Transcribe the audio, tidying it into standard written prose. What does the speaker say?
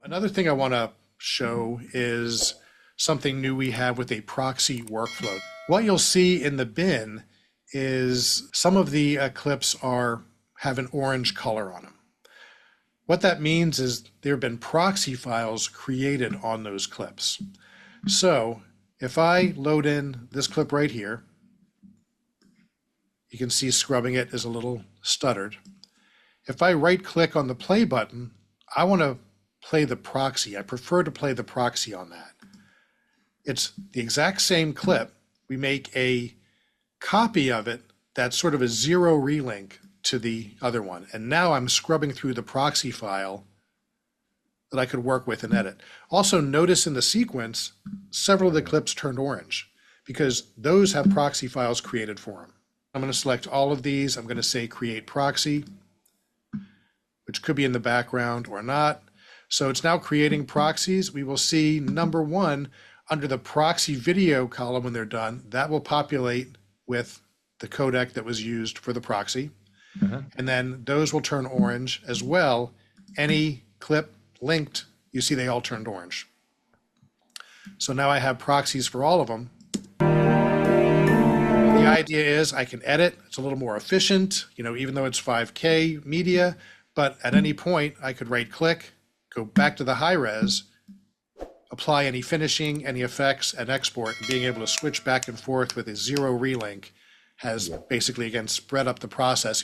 Another thing I want to show is something new we have with a proxy workflow. What you'll see in the bin is some of the clips have an orange color on them. What that means is there have been proxy files created on those clips. So if I load in this clip right here, you can see scrubbing it is a little stuttered. If I right click on the play button, I want to play the proxy. I prefer to play the proxy on that. It's the exact same clip. We make a copy of it that's sort of a zero relink to the other one. And now I'm scrubbing through the proxy file that I could work with and edit. Also notice in the sequence, several of the clips turned orange because those have proxy files created for them. I'm going to select all of these. I'm going to say create proxy, which could be in the background or not. So it's now creating proxies. We will see number one under the proxy video column when they're done, that will populate with the codec that was used for the proxy. And then those will turn orange as well. Any clip linked, you see they all turned orange. So now I have proxies for all of them. The idea is I can edit. It's a little more efficient, even though it's 5K media, but at any point I could right click, go back to the high res, apply any finishing, any effects, and export, and being able to switch back and forth with a zero relink has basically, again, spread up the process.